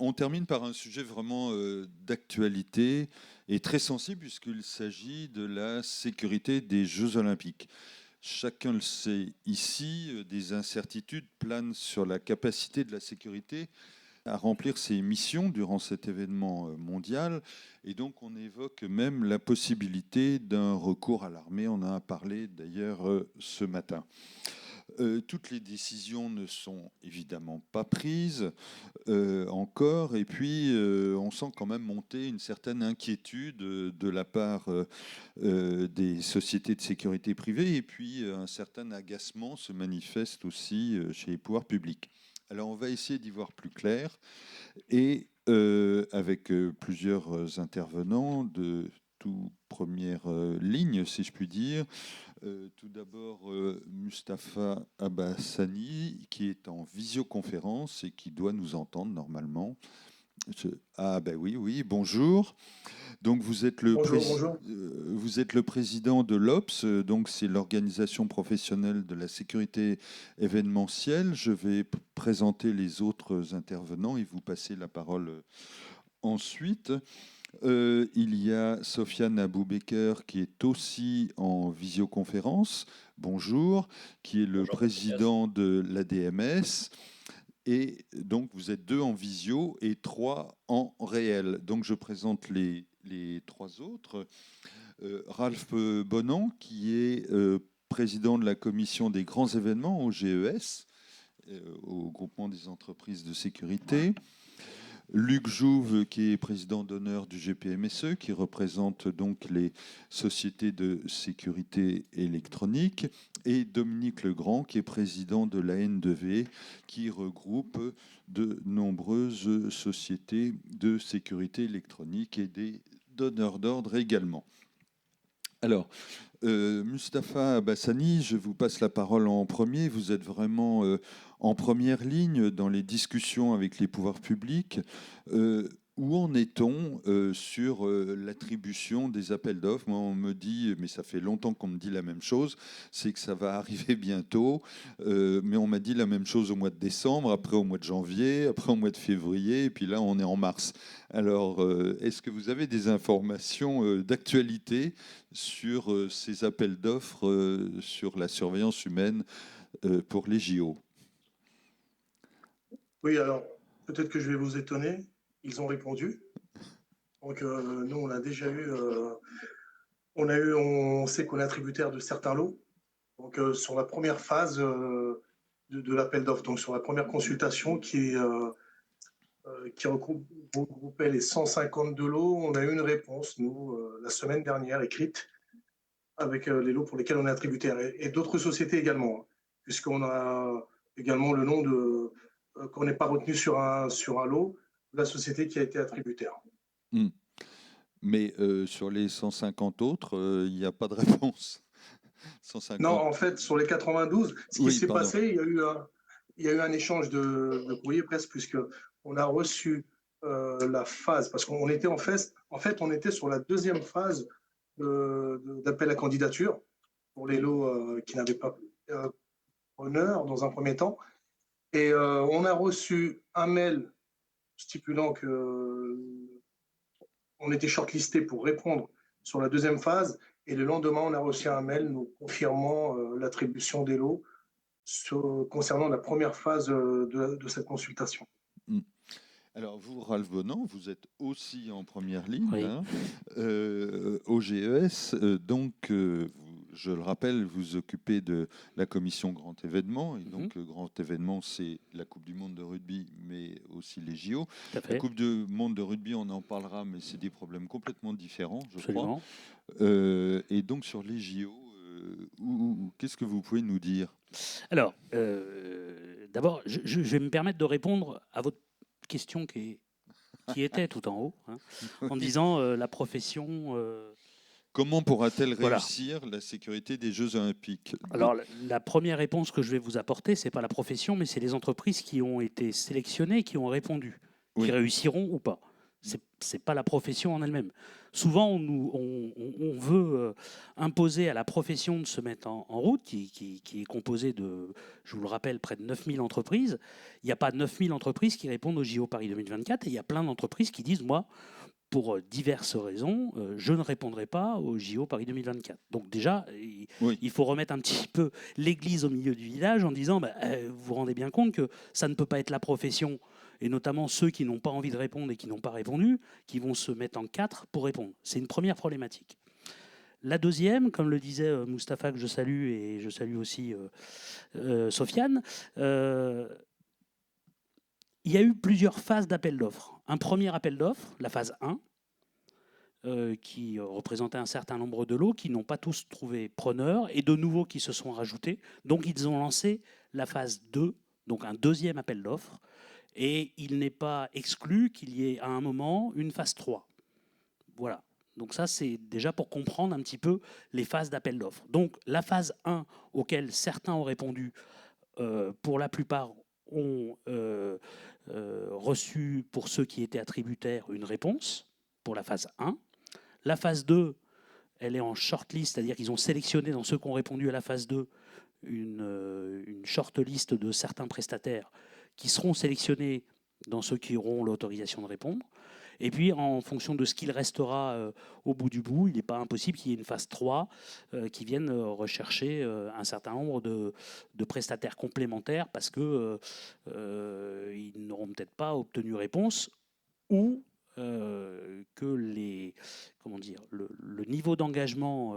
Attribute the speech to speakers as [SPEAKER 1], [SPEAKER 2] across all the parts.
[SPEAKER 1] on termine par un sujet vraiment d'actualité et très sensible puisqu'il s'agit de la sécurité des Jeux Olympiques. Chacun le sait ici, des incertitudes planent sur la capacité de la sécurité à remplir ses missions durant cet événement mondial. Et donc on évoque même la possibilité d'un recours à l'armée. On en a parlé d'ailleurs ce matin. Toutes les décisions ne sont évidemment pas prises encore, et puis on sent quand même monter une certaine inquiétude de la part des sociétés de sécurité privée, et puis un certain agacement se manifeste aussi chez les pouvoirs publics. Alors on va essayer d'y voir plus clair, et avec plusieurs intervenants de toute première ligne, si je puis dire. Tout d'abord, Mustapha Abassani, qui est en visioconférence et qui doit nous entendre normalement. Ah ben oui, oui, bonjour. Donc
[SPEAKER 2] Bonjour, bonjour.
[SPEAKER 1] vous êtes le président de l'OPS, donc c'est l'organisation professionnelle de la sécurité événementielle. Je vais présenter les autres intervenants et vous passer la parole ensuite. Il y a Sofiane Aboubeker qui est aussi en visioconférence. Bonjour, qui est le
[SPEAKER 3] Bonjour, Mathias.
[SPEAKER 1] président de l'ADMS. Et donc vous êtes 2 en visio et 3 en réel. Donc je présente les 3 autres. Ralph Bonan, qui est président de la commission des grands événements au GES, au groupement des entreprises de sécurité. Luc Jouve, qui est président d'honneur du GPMSE, qui représente donc les sociétés de sécurité électronique, et Dominique Legrand, qui est président de la N2V, qui regroupe de nombreuses sociétés de sécurité électronique et des donneurs d'ordre également. Alors, Mustapha Abassani, je vous passe la parole en premier. Vous êtes vraiment en première ligne dans les discussions avec les pouvoirs publics. Où en est-on sur l'attribution des appels d'offres? Moi, on me dit, mais ça fait longtemps qu'on me dit la même chose, c'est que ça va arriver bientôt. Mais on m'a dit la même chose au mois de décembre, après au mois de janvier, après au mois de février, et puis là, on est en mars. Alors, est-ce que vous avez des informations d'actualité sur ces appels d'offres sur la surveillance humaine pour les JO?
[SPEAKER 2] Oui, alors peut-être que je vais vous étonner. Ils ont répondu. Donc nous, on a déjà eu, on sait qu'on est tributaire de certains lots. Donc sur la première phase de l'appel d'offres, donc sur la première consultation qui regroupait les 152 lots, on a eu une réponse, nous, la semaine dernière, écrite, avec les lots pour lesquels on est attributaire. Et d'autres sociétés également, hein, puisqu'on a également le nom de qu'on n'est pas retenu sur un lot, la société qui a été attributaire.
[SPEAKER 1] Hmm. Mais sur les 150 autres, il n'y a pas de réponse. 150.
[SPEAKER 2] Non, en fait, sur les 92, ce qui s'est
[SPEAKER 1] Pardon.
[SPEAKER 2] passé, il y a eu un échange de courrier presque, puisqu'on a reçu la phase, parce qu'on était en fait, on était sur la deuxième phase d'appel à candidature pour les lots qui n'avaient pas honneur dans un premier temps. Et on a reçu un mail stipulant que on était shortlisté pour répondre sur la deuxième phase. Et le lendemain, on a reçu un mail nous confirmant l'attribution des lots concernant la première phase de cette consultation.
[SPEAKER 1] Alors vous, Ralph Bonan, vous êtes aussi en première ligne
[SPEAKER 3] Oui.
[SPEAKER 1] hein, au GES. Donc, je le rappelle, vous occupez de la commission grand événement. Et donc, grand événement, c'est la Coupe du Monde de rugby, mais aussi les JO.
[SPEAKER 3] Tout à fait.
[SPEAKER 1] La Coupe du Monde de rugby, on en parlera, mais c'est des problèmes complètement différents, je
[SPEAKER 3] Absolument.
[SPEAKER 1] crois. Et donc, sur les JO, qu'est-ce que vous pouvez nous dire?
[SPEAKER 3] Alors, d'abord, je vais me permettre de répondre à votre question qui était tout en haut, hein, en disant la profession.
[SPEAKER 1] Comment pourra-t-elle
[SPEAKER 3] Voilà.
[SPEAKER 1] réussir la sécurité des Jeux Olympiques?
[SPEAKER 3] Alors, la première réponse que je vais vous apporter, c'est pas la profession, mais c'est les entreprises qui ont été sélectionnées, qui ont répondu, qui
[SPEAKER 1] Oui.
[SPEAKER 3] réussiront ou pas. C'est pas la profession en elle-même. Souvent, on veut imposer à la profession de se mettre en route, qui est composée de, je vous le rappelle, près de 9000 entreprises. Il n'y a pas 9000 entreprises qui répondent au JO Paris 2024, et il y a plein d'entreprises qui disent, moi, pour diverses raisons, je ne répondrai pas au JO Paris 2024. Donc déjà, il faut remettre un petit peu l'église au milieu du village en disant, vous vous rendez bien compte que ça ne peut pas être la profession, et notamment ceux qui n'ont pas envie de répondre et qui n'ont pas répondu, qui vont se mettre en quatre pour répondre. C'est une première problématique. La deuxième, comme le disait Mustapha, que je salue, et je salue aussi Sofiane, il y a eu plusieurs phases d'appel d'offres. Un premier appel d'offres, la phase 1, qui représentait un certain nombre de lots qui n'ont pas tous trouvé preneur, et de nouveaux qui se sont rajoutés. Donc ils ont lancé la phase 2, donc un deuxième appel d'offres, et il n'est pas exclu qu'il y ait à un moment une phase 3. Voilà. Donc ça, c'est déjà pour comprendre un petit peu les phases d'appel d'offres. Donc la phase 1, auquel certains ont répondu, pour la plupart ont reçu, pour ceux qui étaient attributaires, une réponse pour la phase 1. La phase 2, elle est en shortlist, c'est-à-dire qu'ils ont sélectionné dans ceux qui ont répondu à la phase 2 une shortlist de certains prestataires qui seront sélectionnés dans ceux qui auront l'autorisation de répondre. Et puis, en fonction de ce qu'il restera au bout du bout, il n'est pas impossible qu'il y ait une phase 3 qui vienne rechercher un certain nombre de prestataires complémentaires parce qu'ils n'auront peut-être pas obtenu réponse, ou que le niveau d'engagement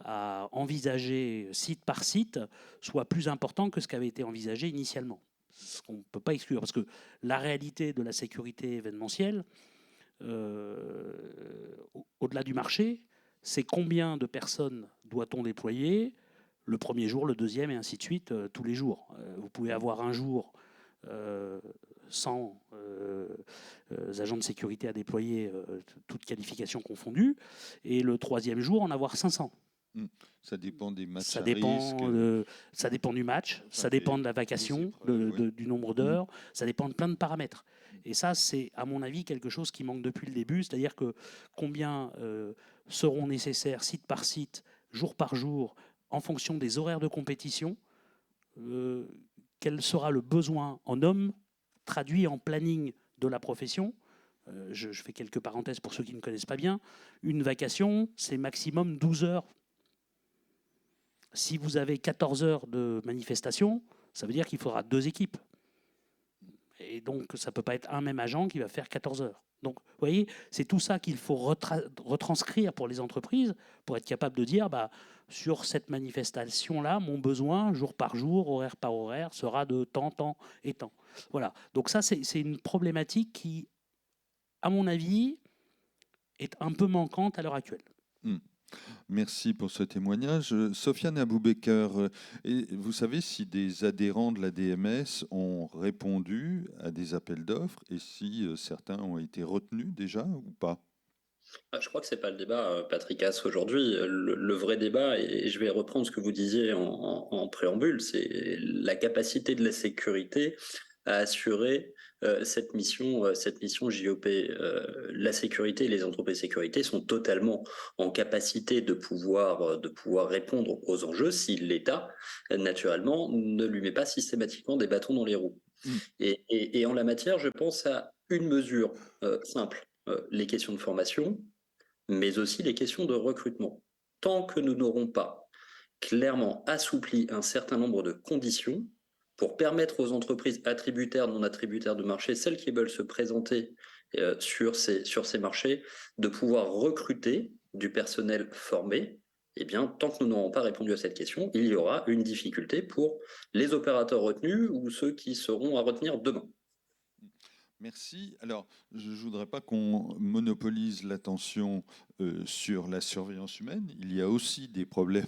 [SPEAKER 3] à envisager site par site soit plus important que ce qui avait été envisagé initialement. Ce qu'on ne peut pas exclure, parce que la réalité de la sécurité événementielle, au-delà du marché, c'est combien de personnes doit-on déployer le premier jour, le deuxième, et ainsi de suite, tous les jours. Vous pouvez avoir un jour 100 agents de sécurité à déployer, toutes qualifications confondues, et le troisième jour en avoir 500.
[SPEAKER 1] Ça dépend des matchs
[SPEAKER 3] ça
[SPEAKER 1] à
[SPEAKER 3] dépend
[SPEAKER 1] risque.
[SPEAKER 3] Ça dépend du match, ça dépend de la vacation, du nombre d'heures, ça dépend de plein de paramètres. Et ça, c'est à mon avis quelque chose qui manque depuis le début, c'est-à-dire que combien seront nécessaires site par site, jour par jour, en fonction des horaires de compétition, quel sera le besoin en hommes traduit en planning de la profession. Je fais quelques parenthèses pour ceux qui ne connaissent pas bien. Une vacation, c'est maximum 12 heures. Si vous avez 14 heures de manifestation, ça veut dire qu'il faudra 2 équipes. Et donc, ça ne peut pas être un même agent qui va faire 14 heures. Donc, vous voyez, c'est tout ça qu'il faut retranscrire pour les entreprises pour être capable de dire, sur cette manifestation-là, mon besoin, jour par jour, horaire par horaire, sera de tant, tant et tant. Voilà. Donc ça, c'est une problématique qui, à mon avis, est un peu manquante à l'heure actuelle.
[SPEAKER 1] Merci pour ce témoignage. Sofiane Aboubaker, vous savez si des adhérents de la DMS ont répondu à des appels d'offres et si certains ont été retenus déjà ou pas?
[SPEAKER 4] Je crois que ce n'est pas le débat, Patrick Haas, aujourd'hui. Le vrai débat, et je vais reprendre ce que vous disiez en préambule, c'est la capacité de la sécurité à assurer cette mission JOP. La sécurité et les entreprises de sécurité sont totalement en capacité de pouvoir répondre aux enjeux si l'État, naturellement, ne lui met pas systématiquement des bâtons dans les roues. Et en la matière, je pense à une mesure simple, les questions de formation, mais aussi les questions de recrutement. Tant que nous n'aurons pas clairement assoupli un certain nombre de conditions pour permettre aux entreprises attributaires, non attributaires de marché, celles qui veulent se présenter sur ces marchés, de pouvoir recruter du personnel formé, eh bien, tant que nous n'aurons pas répondu à cette question, il y aura une difficulté pour les opérateurs retenus ou ceux qui seront à retenir demain.
[SPEAKER 1] Merci. Alors, je ne voudrais pas qu'on monopolise l'attention sur la surveillance humaine. Il y a aussi des problèmes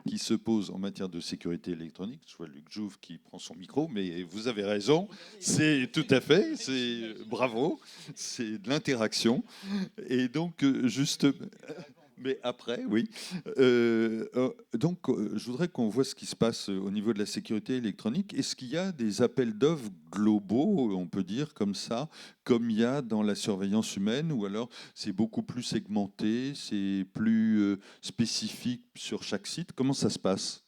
[SPEAKER 1] qui se posent en matière de sécurité électronique. Je vois Luc Jouve qui prend son micro, mais vous avez raison. C'est tout à fait, c'est bravo, c'est de l'interaction. Et donc, juste... Mais après, oui. Donc, je voudrais qu'on voit ce qui se passe au niveau de la sécurité électronique. Est-ce qu'il y a des appels d'offres globaux, on peut dire comme ça, comme il y a dans la surveillance humaine, ou alors c'est beaucoup plus segmenté, c'est plus spécifique sur chaque site? Comment ça se passe?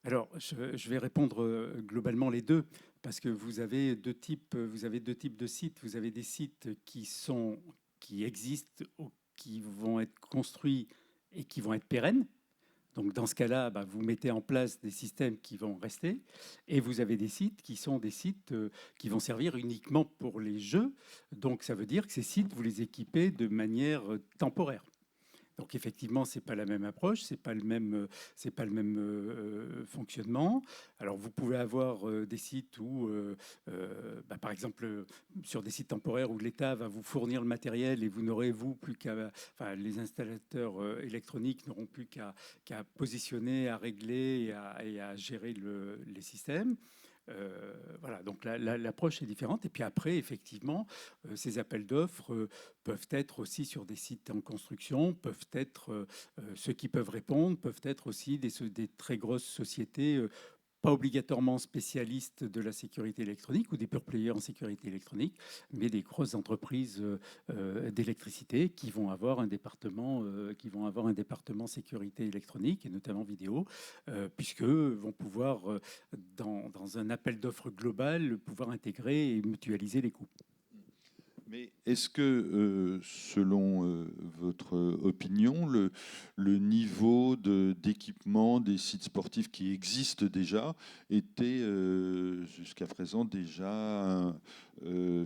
[SPEAKER 5] Alors, je vais répondre globalement les deux, parce que vous avez deux types de sites. Vous avez des sites qui existent, ou qui vont être construits et qui vont être pérennes. Donc, dans ce cas-là, bah, vous mettez en place des systèmes qui vont rester. Et vous avez des sites qui sont des sites qui vont servir uniquement pour les jeux. Donc, ça veut dire que ces sites, vous les équipez de manière temporaire. Donc effectivement, c'est pas la même approche, c'est pas le même fonctionnement. Alors vous pouvez avoir des sites où, bah, par exemple, sur des sites temporaires où l'État va vous fournir le matériel et vous n'aurez plus qu'à, enfin, les installateurs électroniques n'auront plus qu'à positionner, à régler et à gérer les systèmes. Voilà, donc l'approche est différente. Et puis après, effectivement, ces appels d'offres peuvent être aussi sur des sites en construction, peuvent être ceux qui peuvent répondre, peuvent être aussi des très grosses sociétés, pas obligatoirement spécialistes de la sécurité électronique ou des pure players en sécurité électronique, mais des grosses entreprises d'électricité qui vont avoir un département sécurité électronique et notamment vidéo, puisque vont pouvoir, dans un appel d'offres global, pouvoir intégrer et mutualiser les coûts.
[SPEAKER 1] Mais est-ce que, selon votre opinion, le niveau d'équipement des sites sportifs qui existent déjà était jusqu'à présent déjà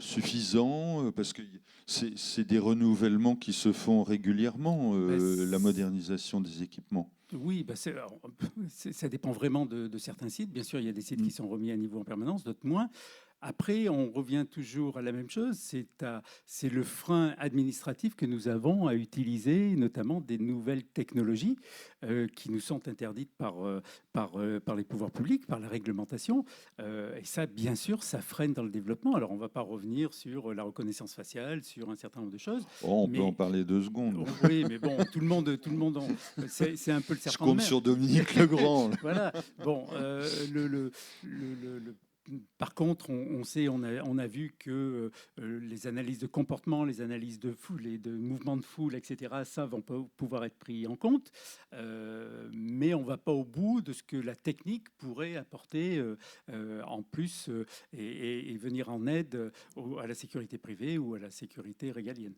[SPEAKER 1] suffisant? Parce que c'est des renouvellements qui se font régulièrement, la modernisation des équipements.
[SPEAKER 5] Oui, bah ça dépend vraiment de certains sites. Bien sûr, il y a des sites qui sont remis à niveau en permanence, d'autres moins. Après, on revient toujours à la même chose, c'est le frein administratif que nous avons à utiliser, notamment des nouvelles technologies qui nous sont interdites par les pouvoirs publics, par la réglementation. Et ça, bien sûr, ça freine dans le développement. Alors, on ne va pas revenir sur la reconnaissance faciale, sur un certain nombre de choses.
[SPEAKER 1] Oh, on peut en parler 2 secondes.
[SPEAKER 5] Oui, mais bon, tout le monde c'est un peu le serpent
[SPEAKER 1] Je
[SPEAKER 5] de mer.
[SPEAKER 1] compte sur Dominique Legrand.
[SPEAKER 5] Voilà. Bon, par contre, on a vu que les analyses de comportement, les analyses de foule et de mouvements de foule, etc., ça vont pouvoir être pris en compte, mais on ne va pas au bout de ce que la technique pourrait apporter en plus et venir en aide à la sécurité privée ou à la sécurité régalienne.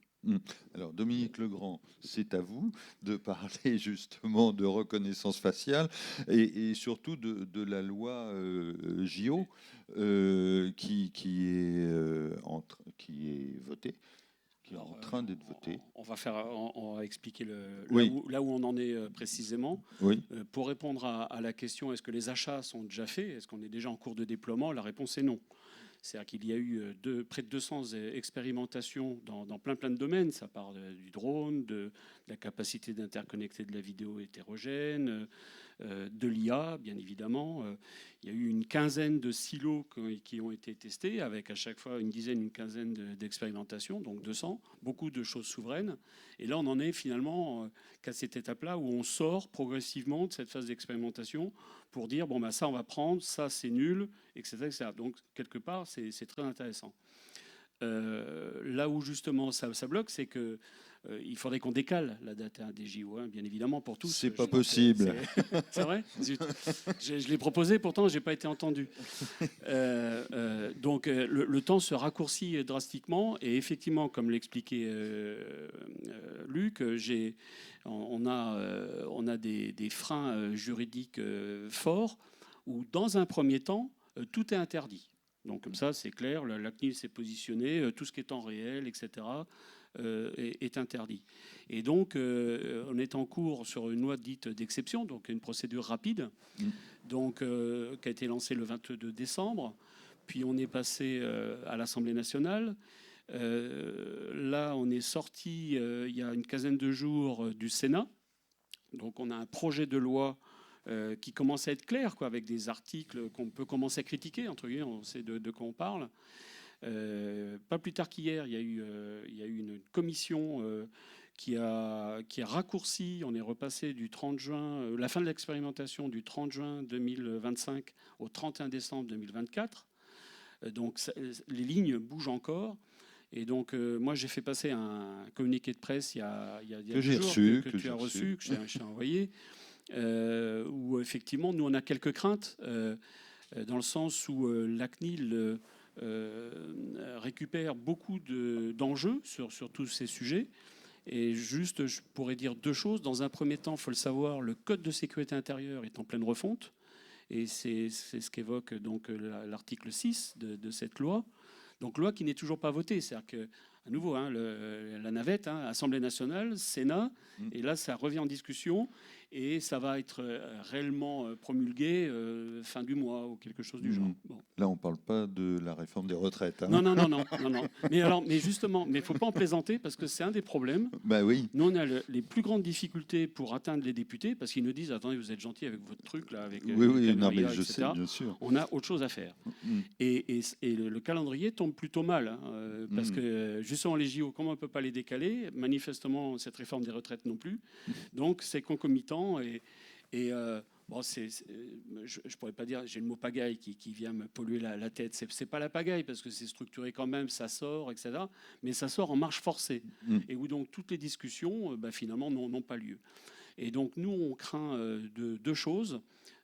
[SPEAKER 1] Alors, Dominique Legrand, c'est à vous de parler justement de reconnaissance faciale et surtout de la loi JO qui est votée, qui est en train d'être votée.
[SPEAKER 6] On va expliquer
[SPEAKER 1] Oui.
[SPEAKER 6] là où on en est précisément.
[SPEAKER 1] Oui.
[SPEAKER 6] Pour répondre à la question, est-ce que les achats sont déjà faits? Est-ce qu'on est déjà en cours de déploiement? La réponse est non. C'est-à-dire qu'il y a eu près de 200 expérimentations dans plein de domaines. Ça part du drone, de la capacité d'interconnecter de la vidéo hétérogène, de l'IA, bien évidemment. Il y a eu une quinzaine de silos qui ont été testés, avec à chaque fois une quinzaine d'expérimentations, donc 200, beaucoup de choses souveraines. Et là, on en est finalement qu'à cette étape-là où on sort progressivement de cette phase d'expérimentation pour dire, bon, bah, ça, on va prendre, ça, c'est nul, etc., etc. Donc, quelque part, c'est très intéressant. Là où, justement, ça bloque, c'est que il faudrait qu'on décale la date des JO, hein, bien évidemment, pour tous.
[SPEAKER 1] C'est pas possible.
[SPEAKER 6] C'est vrai? Zut. Je l'ai proposé, pourtant, je n'ai pas été entendu. Donc, le temps se raccourcit drastiquement. Et effectivement, comme l'expliquait Luc, on a des freins juridiques forts où, dans un premier temps, tout est interdit. Donc, comme ça, c'est clair, la CNIL s'est positionnée, tout ce qui est temps réel, etc., est interdit. Et donc, on est en cours sur une loi dite d'exception, donc une procédure rapide, donc, qui a été lancée le 22 décembre. Puis, on est passé à l'Assemblée nationale. Là, on est sorti il y a une quinzaine de jours du Sénat. Donc, on a un projet de loi qui commence à être clair, quoi, avec des articles qu'on peut commencer à critiquer, entre guillemets, on sait de quoi on parle. Pas plus tard qu'hier, il y a eu une commission qui a raccourci, on est repassé du 30 juin, la fin de l'expérimentation du 30 juin 2025 au 31 décembre 2024. Donc les lignes bougent encore. Et donc moi j'ai fait passer un communiqué de presse il y a
[SPEAKER 1] Que
[SPEAKER 6] deux
[SPEAKER 1] j'ai
[SPEAKER 6] jours,
[SPEAKER 1] reçu,
[SPEAKER 6] que tu as reçu, que j'ai envoyé, où effectivement nous on a quelques craintes, dans le sens où la CNIL récupère beaucoup d'enjeux sur tous ces sujets. Et juste, je pourrais dire deux choses. Dans un premier temps, il faut le savoir, le Code de sécurité intérieure est en pleine refonte. Et c'est ce qu'évoque donc l'article 6 de cette loi. Donc loi qui n'est toujours pas votée. C'est-à-dire que, à nouveau, la navette, Assemblée nationale, Sénat, et là, ça revient en discussion. Et ça va être réellement promulgué fin du mois ou quelque chose du genre. Bon.
[SPEAKER 1] Là, on ne parle pas de la réforme des retraites.
[SPEAKER 6] Non. Mais justement, il ne faut pas en plaisanter parce que c'est un des problèmes.
[SPEAKER 1] Bah oui.
[SPEAKER 6] Nous, on a les plus grandes difficultés pour atteindre les députés parce qu'ils nous disent attendez, vous êtes gentils avec votre truc là, avec
[SPEAKER 1] oui, non, mais je
[SPEAKER 6] etc.
[SPEAKER 1] sais, bien sûr.
[SPEAKER 6] On a autre chose à faire. Et le calendrier tombe plutôt mal parce que justement les JO, comment on ne peut pas les décaler? Manifestement, cette réforme des retraites non plus. Donc c'est concomitant. Bon, je pourrais pas dire, j'ai le mot pagaille qui vient me polluer la tête. C'est pas la pagaille parce que c'est structuré quand même, ça sort, etc. Mais ça sort en marche forcée et où donc toutes les discussions, finalement, n'ont pas lieu. Et donc nous, on craint deux choses.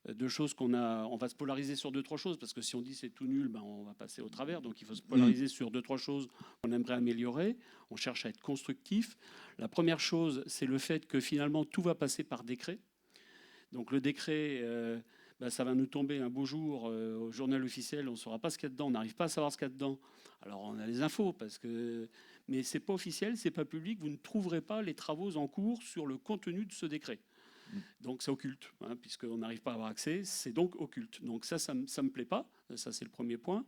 [SPEAKER 6] On va se polariser sur deux, trois choses parce que si on dit c'est tout nul, on va passer au travers. Donc il faut se polariser sur deux, trois choses qu'on aimerait améliorer. On cherche à être constructif. La première chose, c'est le fait que finalement tout va passer par décret. Donc le décret, ça va nous tomber un beau jour au journal officiel. On ne saura pas ce qu'il y a dedans. On n'arrive pas à savoir ce qu'il y a dedans. Alors on a les infos mais c'est pas officiel, c'est pas public. Vous ne trouverez pas les travaux en cours sur le contenu de ce décret. Donc c'est occulte, puisqu'on n'arrive pas à avoir accès, c'est donc occulte. Donc ça me plaît pas, ça c'est le premier point.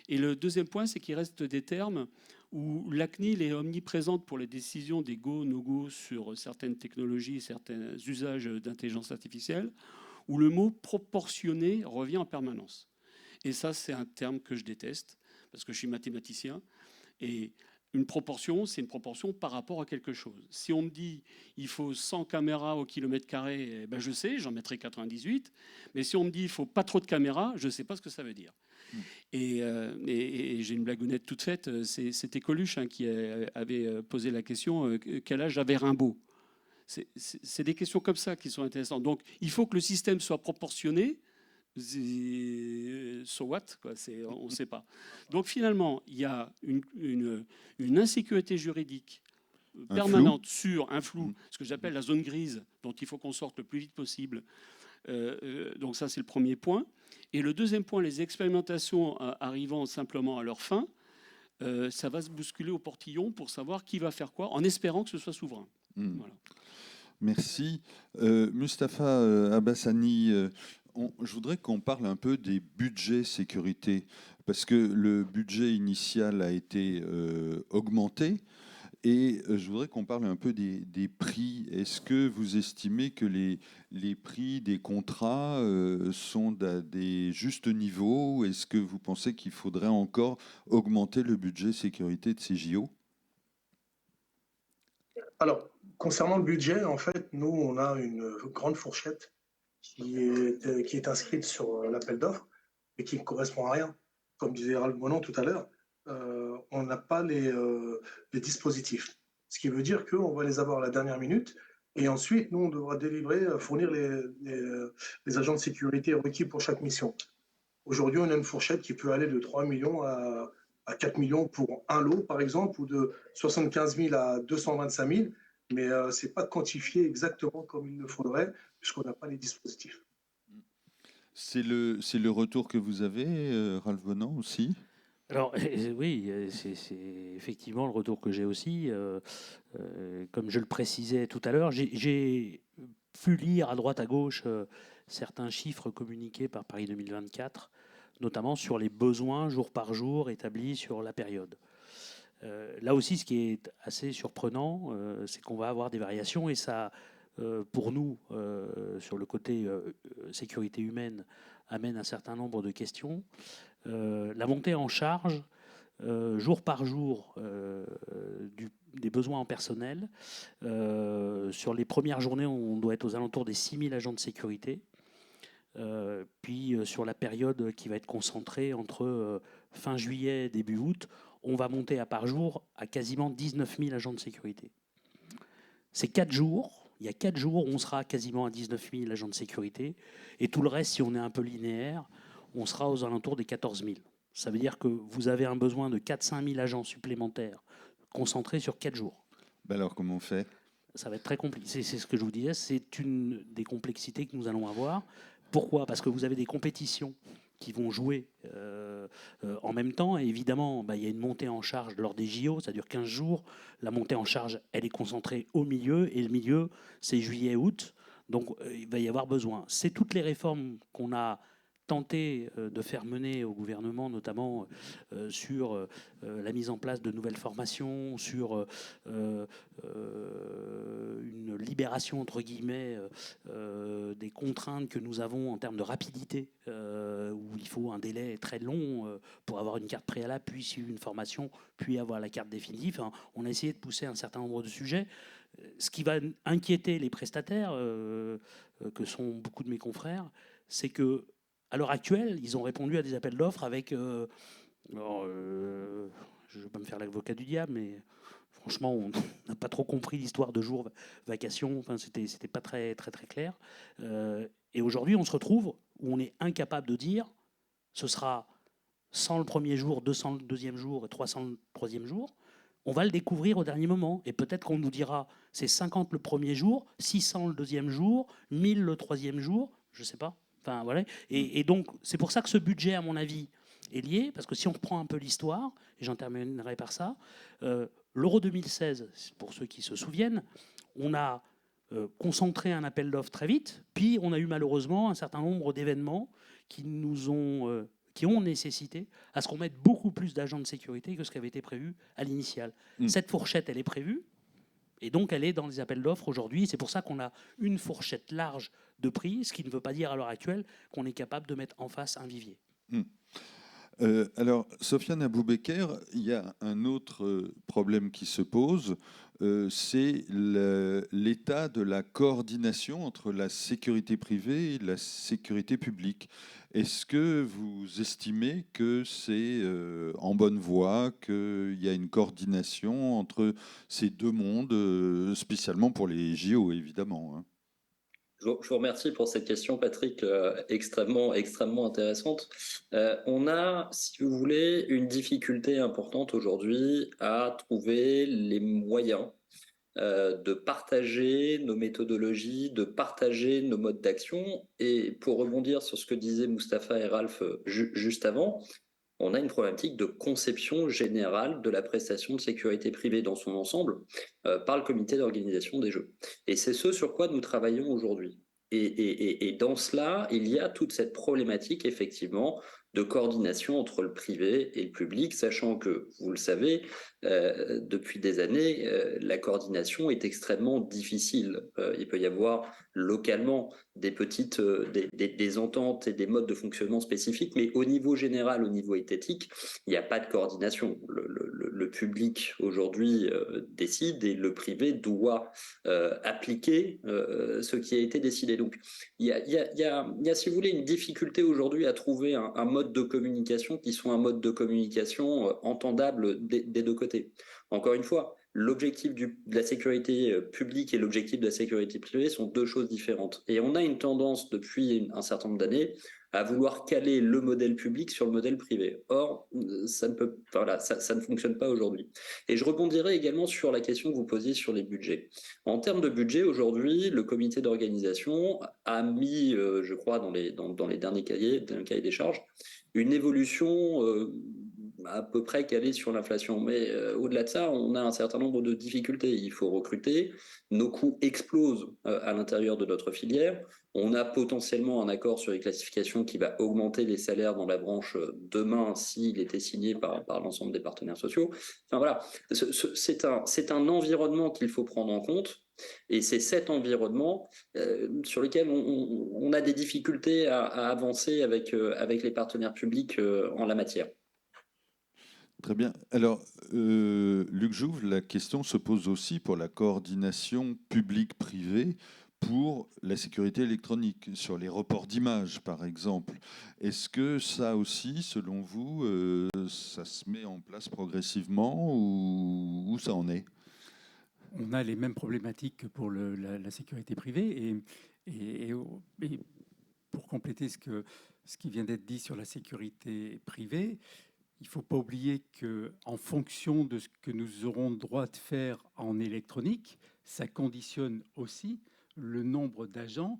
[SPEAKER 6] Et le deuxième point, c'est qu'il reste des termes où la CNIL est omniprésente pour les décisions des go, no-go sur certaines technologies, certains usages d'intelligence artificielle, où le mot proportionné revient en permanence. Et ça, c'est un terme que je déteste, parce que je suis mathématicien, et une proportion, c'est une proportion par rapport à quelque chose. Si on me dit il faut 100 caméras au kilomètre carré, je sais, j'en mettrai 98. Mais si on me dit il faut pas trop de caméras, je ne sais pas ce que ça veut dire. Et j'ai une blagounette toute faite. C'était Coluche qui avait posé la question quel âge avait Rimbaud? C'est des questions comme ça qui sont intéressantes. Donc il faut que le système soit proportionné. So what, quoi, on ne sait pas. Donc finalement, il y a une insécurité juridique permanente sur un flou, ce que j'appelle la zone grise, dont il faut qu'on sorte le plus vite possible. Donc ça, c'est le premier point. Et le deuxième point, les expérimentations arrivant simplement à leur fin, ça va se bousculer au portillon pour savoir qui va faire quoi, en espérant que ce soit souverain. Voilà.
[SPEAKER 1] Merci. Mustapha Abassani, je voudrais qu'on parle un peu des budgets sécurité, parce que le budget initial a été augmenté, et je voudrais qu'on parle un peu des prix. Est-ce que vous estimez que les prix des contrats sont à des justes niveaux? Est-ce que vous pensez qu'il faudrait encore augmenter le budget sécurité de ces JO?
[SPEAKER 2] Alors, concernant le budget, en fait, nous, on a une grande fourchette qui est inscrite sur l'appel d'offres et qui ne correspond à rien. Comme disait Ralph Bonan tout à l'heure, on n'a pas les dispositifs. Ce qui veut dire qu'on va les avoir à la dernière minute et ensuite, nous, on devra fournir les agents de sécurité requis pour chaque mission. Aujourd'hui, on a une fourchette qui peut aller de 3 millions à 4 millions pour un lot, par exemple, ou de 75 000 à 225 000. Mais ce n'est pas quantifié exactement comme il le faudrait, puisqu'on n'a pas les dispositifs.
[SPEAKER 1] C'est le retour que vous avez, Ralph Bonan, aussi?
[SPEAKER 3] Alors oui, c'est effectivement le retour que j'ai aussi. Comme je le précisais tout à l'heure, j'ai pu lire à droite à gauche certains chiffres communiqués par Paris 2024, notamment sur les besoins jour par jour établis sur la période. Là aussi, ce qui est assez surprenant, c'est qu'on va avoir des variations, et ça, pour nous, sur le côté sécurité humaine, amène un certain nombre de questions. La montée en charge jour par jour des besoins en personnel. Sur les premières journées, on doit être aux alentours des 6000 agents de sécurité. Puis sur la période qui va être concentrée entre fin juillet et début août, on va monter par jour à quasiment 19 000 agents de sécurité. C'est 4 jours. Il y a 4 jours où on sera quasiment à 19 000 agents de sécurité. Et tout le reste, si on est un peu linéaire, on sera aux alentours des 14 000. Ça veut dire que vous avez un besoin de 4-5 000 agents supplémentaires concentrés sur 4 jours.
[SPEAKER 1] Ben alors, comment on fait?
[SPEAKER 3] Ça va être très compliqué. C'est ce que je vous disais, c'est une des complexités que nous allons avoir. Pourquoi? Parce que vous avez des compétitions qui vont jouer en même temps. Et évidemment, il y a une montée en charge lors des JO, ça dure 15 jours. La montée en charge, elle est concentrée au milieu, et le milieu, c'est juillet-août. Donc, il va y avoir besoin. C'est toutes les réformes qu'on a tenté de faire mener au gouvernement, notamment sur la mise en place de nouvelles formations, sur une libération, entre guillemets, des contraintes que nous avons en termes de rapidité, où il faut un délai très long pour avoir une carte préalable, puis suivre une formation, puis avoir la carte définitive. Enfin, on a essayé de pousser un certain nombre de sujets. Ce qui va inquiéter les prestataires, que sont beaucoup de mes confrères, c'est que à l'heure actuelle, ils ont répondu à des appels d'offres avec... je ne vais pas me faire l'avocat du diable, mais franchement, on n'a pas trop compris l'histoire de jours vacation. Enfin, c'était pas très, très, très clair. Et aujourd'hui, on se retrouve où on est incapable de dire ce sera 100 le premier jour, 200 le deuxième jour et 300 le troisième jour. On va le découvrir au dernier moment. Et peut-être qu'on nous dira c'est 50 le premier jour, 600 le deuxième jour, 1000 le troisième jour, je ne sais pas. Enfin, voilà. Et donc, c'est pour ça que ce budget, à mon avis, est lié, parce que si on reprend un peu l'histoire, et j'en terminerai par ça, l'Euro 2016, pour ceux qui se souviennent, on a concentré un appel d'offres très vite, puis on a eu malheureusement un certain nombre d'événements qui ont nécessité à ce qu'on mette beaucoup plus d'agents de sécurité que ce qui avait été prévu à l'initial. Cette fourchette, elle est prévue, et donc elle est dans les appels d'offres aujourd'hui. C'est pour ça qu'on a une fourchette large de prix, ce qui ne veut pas dire à l'heure actuelle qu'on est capable de mettre en face un vivier.
[SPEAKER 1] Alors, Sofiane Aboubeker, il y a un autre problème qui se pose, c'est l'état de la coordination entre la sécurité privée et la sécurité publique. Est-ce que vous estimez que c'est en bonne voie, qu'il y a une coordination entre ces deux mondes, spécialement pour les JO, évidemment, hein?
[SPEAKER 4] Je vous remercie pour cette question, Patrick, extrêmement intéressante. On a, si vous voulez, une difficulté importante aujourd'hui à trouver les moyens de partager nos méthodologies, de partager nos modes d'action. Et pour rebondir sur ce que disaient Mustapha et Ralph juste avant, on a une problématique de conception générale de la prestation de sécurité privée dans son ensemble par le comité d'organisation des Jeux. Et c'est ce sur quoi nous travaillons aujourd'hui. Et dans cela, il y a toute cette problématique, effectivement, de coordination entre le privé et le public, sachant que, vous le savez, depuis des années, la coordination est extrêmement difficile. Il peut y avoir localement des petites des ententes et des modes de fonctionnement spécifiques, mais au niveau général, au niveau étatique, il n'y a pas de coordination. Le public aujourd'hui décide et le privé doit appliquer ce qui a été décidé. Donc, il y a, si vous voulez, une difficulté aujourd'hui à trouver un mode de communication qui soit un mode de communication entendable des deux côtés. Encore une fois, l'objectif de la sécurité publique et l'objectif de la sécurité privée sont deux choses différentes. Et on a une tendance depuis un certain nombre d'années à vouloir caler le modèle public sur le modèle privé. Or, ça ne fonctionne pas aujourd'hui. Et je rebondirai également sur la question que vous posiez sur les budgets. En termes de budget, aujourd'hui, le comité d'organisation a mis, je crois, dans les derniers cahiers des charges, une évolution à peu près calée sur l'inflation. Mais au-delà de ça, on a un certain nombre de difficultés. Il faut recruter, nos coûts explosent à l'intérieur de notre filière. On a potentiellement un accord sur les classifications qui va augmenter les salaires dans la branche demain s'il était signé par l'ensemble des partenaires sociaux. Enfin voilà, c'est un environnement qu'il faut prendre en compte. Et c'est cet environnement sur lequel on a des difficultés à avancer avec les partenaires publics en la matière.
[SPEAKER 1] Très bien. Alors, Luc Jouve, la question se pose aussi pour la coordination publique-privée pour la sécurité électronique, sur les reports d'images, par exemple. Est-ce que ça aussi, selon vous, ça se met en place progressivement ou où ça en est?
[SPEAKER 5] On a les mêmes problématiques que pour la sécurité privée. Et pour compléter ce qui vient d'être dit sur la sécurité privée, il ne faut pas oublier qu'en fonction de ce que nous aurons le droit de faire en électronique, ça conditionne aussi le nombre d'agents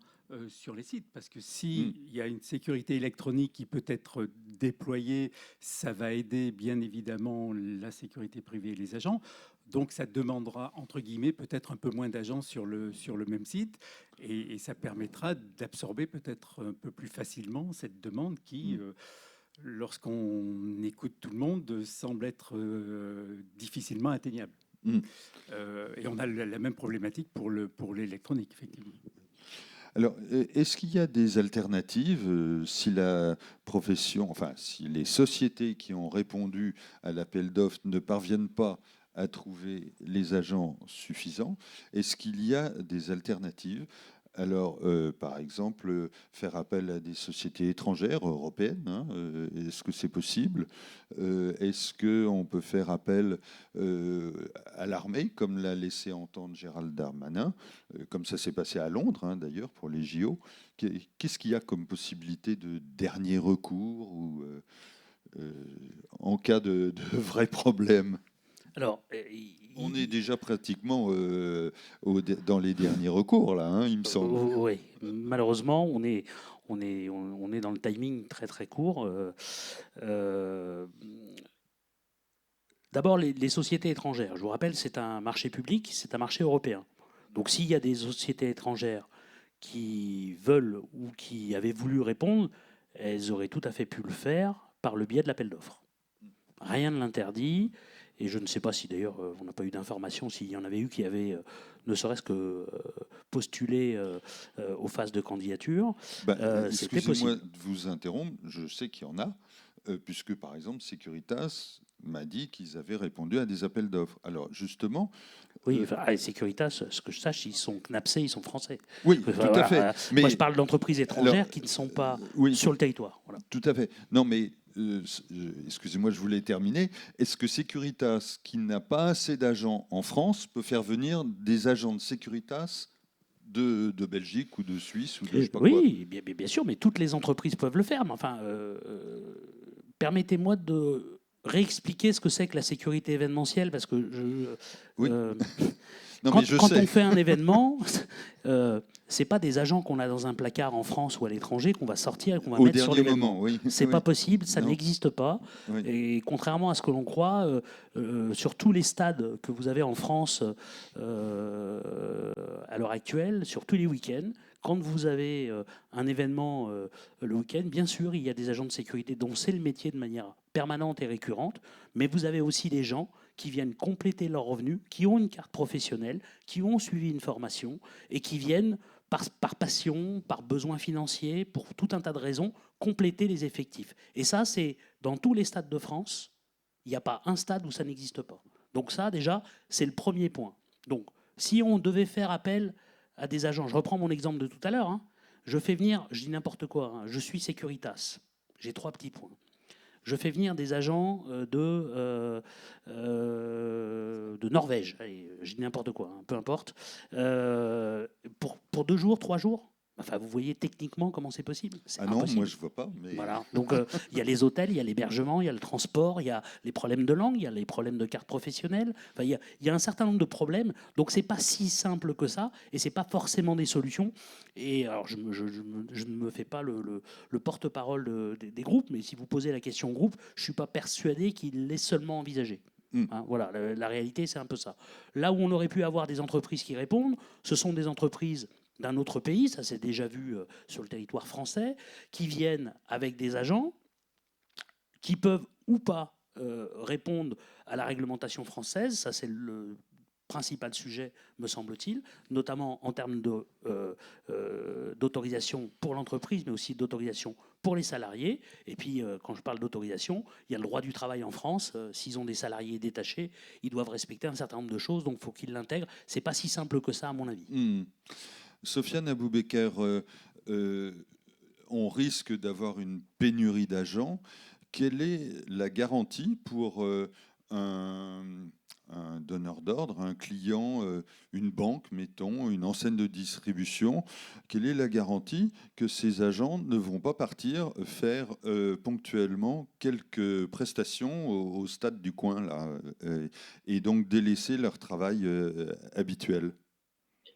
[SPEAKER 5] sur les sites. Parce que s'il y a une sécurité électronique qui peut être déployée, ça va aider bien évidemment la sécurité privée et les agents. Donc ça demandera, entre guillemets, peut-être un peu moins d'agents sur le même site. Et ça permettra d'absorber peut-être un peu plus facilement cette demande qui... lorsqu'on écoute tout le monde, semble être difficilement atteignable. Et on a la même problématique pour l'électronique, effectivement.
[SPEAKER 1] Alors, est-ce qu'il y a des alternatives si la profession, enfin, si les sociétés qui ont répondu à l'appel d'offres ne parviennent pas à trouver les agents suffisants? Est-ce qu'il y a des alternatives? Alors, par exemple, faire appel à des sociétés étrangères, européennes, hein, est-ce que c'est possible? Est-ce qu'on peut faire appel à l'armée, comme l'a laissé entendre Gérald Darmanin, comme ça s'est passé à Londres, hein, d'ailleurs, pour les JO? Qu'est-ce qu'il y a comme possibilité de dernier recours ou en cas de vrais problèmes?
[SPEAKER 3] Alors,
[SPEAKER 1] On est déjà pratiquement dans les derniers recours, là, hein, il me semble.
[SPEAKER 3] oui, malheureusement, on est dans le timing très très court. D'abord, les sociétés étrangères. Je vous rappelle, c'est un marché public, c'est un marché européen. Donc, s'il y a des sociétés étrangères qui veulent ou qui avaient voulu répondre, elles auraient tout à fait pu le faire par le biais de l'appel d'offres. Rien ne l'interdit. Et je ne sais pas si d'ailleurs on n'a pas eu d'informations s'il y en avait eu qui avaient ne serait-ce que postulé aux phases de candidature. C'était
[SPEAKER 1] Excusez-moi
[SPEAKER 3] possible.
[SPEAKER 1] de vous interrompre, je sais qu'il y en a, puisque par exemple Securitas m'a dit qu'ils avaient répondu à des appels d'offres. Alors justement...
[SPEAKER 3] Oui, enfin, Securitas, ce que je sache, ils sont CNAPSés, ils sont français.
[SPEAKER 1] Oui,
[SPEAKER 3] Enfin,
[SPEAKER 1] tout à fait.
[SPEAKER 3] Mais moi, je parle d'entreprises étrangères qui ne sont pas sur le territoire. Voilà.
[SPEAKER 1] Tout à fait. Non, mais excusez-moi, je voulais terminer. Est-ce que Securitas, qui n'a pas assez d'agents en France, peut faire venir des agents de Securitas de Belgique ou de Suisse ou de je sais pas quoi?
[SPEAKER 3] Oui, bien sûr, mais toutes les entreprises peuvent le faire. Mais enfin, permettez-moi de réexpliquer ce que c'est que la sécurité événementielle, parce que quand on fait un événement, c'est pas des agents qu'on a dans un placard en France ou à l'étranger qu'on va sortir et qu'on va mettre sur l'événement.
[SPEAKER 1] Oui.
[SPEAKER 3] C'est pas possible, ça n'existe pas.
[SPEAKER 1] Oui.
[SPEAKER 3] Et contrairement à ce que l'on croit, sur tous les stades que vous avez en France à l'heure actuelle, sur tous les week-ends, quand vous avez un événement le week-end, bien sûr, il y a des agents de sécurité dont c'est le métier de manière permanente et récurrente, mais vous avez aussi des gens qui viennent compléter leurs revenus, qui ont une carte professionnelle, qui ont suivi une formation et qui viennent par passion, par besoin financier, pour tout un tas de raisons, compléter les effectifs. Et ça, c'est dans tous les stades de France, il n'y a pas un stade où ça n'existe pas. Donc ça, déjà, c'est le premier point. Donc, si on devait faire appel à des agents, je reprends mon exemple de tout à l'heure, hein, je fais venir, je dis n'importe quoi, hein, je suis Securitas, j'ai 3 petits points. Je fais venir des agents de Norvège. Allez, je dis n'importe quoi, hein, peu importe. Pour 2 jours, 3 jours. Enfin, vous voyez techniquement comment c'est possible.
[SPEAKER 1] Non, moi je vois pas. Mais...
[SPEAKER 3] Voilà. Donc il y a les hôtels, il y a l'hébergement, il y a le transport, il y a les problèmes de langue, il y a les problèmes de carte professionnelle. Enfin, il y a un certain nombre de problèmes. Donc c'est pas si simple que ça, et c'est pas forcément des solutions. Et alors je ne me fais pas le porte-parole des groupes, mais si vous posez la question au groupe, je suis pas persuadé qu'il l'ait seulement envisagé. Hein, voilà, la réalité c'est un peu ça. Là où on aurait pu avoir des entreprises qui répondent, ce sont des entreprises d'un autre pays, ça s'est déjà vu sur le territoire français, qui viennent avec des agents qui peuvent ou pas répondre à la réglementation française. Ça, c'est le principal sujet, me semble-t-il, notamment en termes d'autorisation pour l'entreprise, mais aussi d'autorisation pour les salariés. Et puis, quand je parle d'autorisation, il y a le droit du travail en France. S'ils ont des salariés détachés, ils doivent respecter un certain nombre de choses, donc il faut qu'ils l'intègrent. C'est pas si simple que ça, à mon avis.
[SPEAKER 1] Sofiane Aboubeker, on risque d'avoir une pénurie d'agents. Quelle est la garantie pour un donneur d'ordre, un client, une banque, mettons, une enseigne de distribution? Quelle est la garantie que ces agents ne vont pas partir faire ponctuellement quelques prestations au stade du coin, là, et donc délaisser leur travail habituel?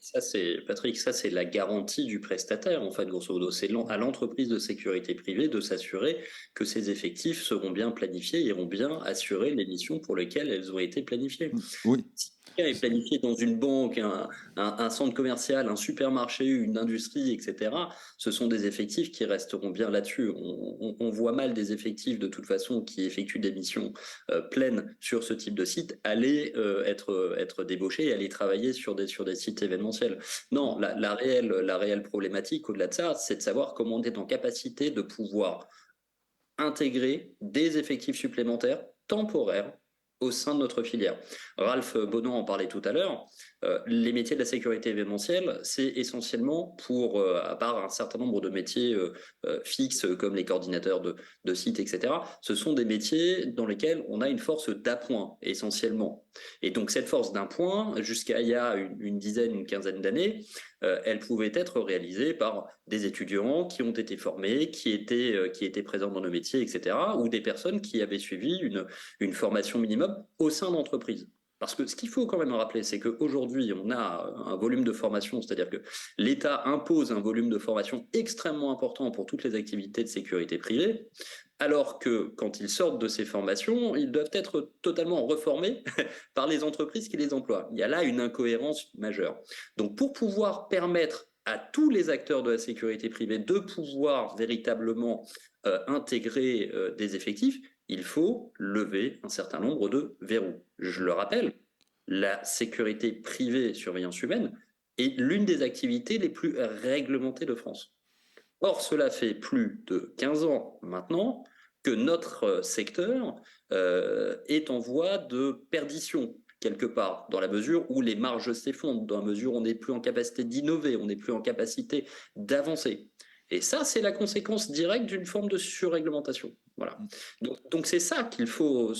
[SPEAKER 4] Ça, Patrick, ça, c'est la garantie du prestataire, en fait, grosso modo. C'est à l'entreprise de sécurité privée de s'assurer que ses effectifs seront bien planifiés, iront bien assurer les missions pour lesquelles elles ont été planifiées.
[SPEAKER 1] Oui.
[SPEAKER 4] Si quelqu'un est planifié dans une banque, un centre commercial, un supermarché, une industrie, etc., ce sont des effectifs qui resteront bien là-dessus. On voit mal des effectifs, de toute façon, qui effectuent des missions pleines sur ce type de site, aller être débauchés et aller travailler sur des sites événementiels. Non, la réelle problématique, au-delà de ça, c'est de savoir comment on est en capacité de pouvoir intégrer des effectifs supplémentaires temporaires au sein de notre filière. Ralph Bonan en parlait tout à l'heure. Les métiers de la sécurité événementielle, c'est essentiellement pour, à part un certain nombre de métiers fixes comme les coordinateurs de sites, etc., ce sont des métiers dans lesquels on a une force d'appoint essentiellement. Et donc cette force d'appoint, jusqu'à il y a une dizaine, une quinzaine d'années, elle pouvait être réalisée par des étudiants qui ont été formés, qui étaient présents dans nos métiers, etc., ou des personnes qui avaient suivi une formation minimum au sein d'entreprises. Parce que ce qu'il faut quand même rappeler, c'est qu'aujourd'hui, on a un volume de formation, c'est-à-dire que l'État impose un volume de formation extrêmement important pour toutes les activités de sécurité privée, alors que quand ils sortent de ces formations, ils doivent être totalement reformés par les entreprises qui les emploient. Il y a là une incohérence majeure. Donc pour pouvoir permettre à tous les acteurs de la sécurité privée de pouvoir véritablement intégrer des effectifs, il faut lever un certain nombre de verrous. Je le rappelle, la sécurité privée surveillance humaine est l'une des activités les plus réglementées de France. Or, cela fait plus de 15 ans maintenant que notre secteur est en voie de perdition quelque part, dans la mesure où les marges s'effondrent, dans la mesure où on n'est plus en capacité d'innover, on n'est plus en capacité d'avancer. Et ça, c'est la conséquence directe d'une forme de surréglementation. Voilà. Donc c'est ça qu'il faut.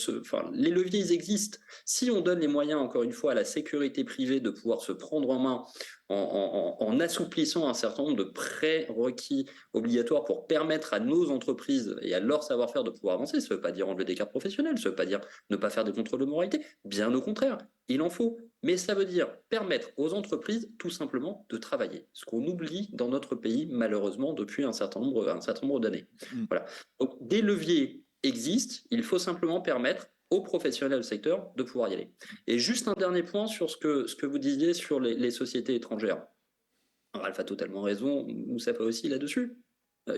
[SPEAKER 4] Les leviers, ils existent. Si on donne les moyens, encore une fois, à la sécurité privée de pouvoir se prendre en main en assouplissant un certain nombre de prérequis obligatoires pour permettre à nos entreprises et à leur savoir-faire de pouvoir avancer, ça ne veut pas dire enlever des cartes professionnelles, ça ne veut pas dire ne pas faire des contrôles de moralité. Bien au contraire, il en faut. Mais ça veut dire permettre aux entreprises tout simplement de travailler. Ce qu'on oublie dans notre pays, malheureusement, depuis un certain nombre d'années. Voilà. Donc, des leviers existent, il faut simplement permettre aux professionnels du secteur de pouvoir y aller. Et juste un dernier point sur ce que vous disiez sur les sociétés étrangères. Ralph a totalement raison, Moussa aussi là-dessus.